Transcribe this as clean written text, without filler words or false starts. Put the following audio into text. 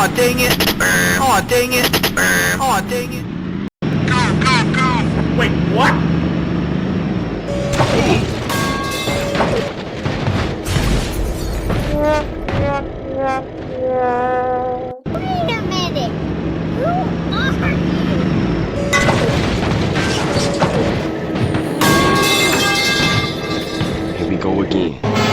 Aw, dang it. Aw, dang it. Aw, dang it. Go, go, go! Wait, what? Wait a minute! Who are you? Here we go again.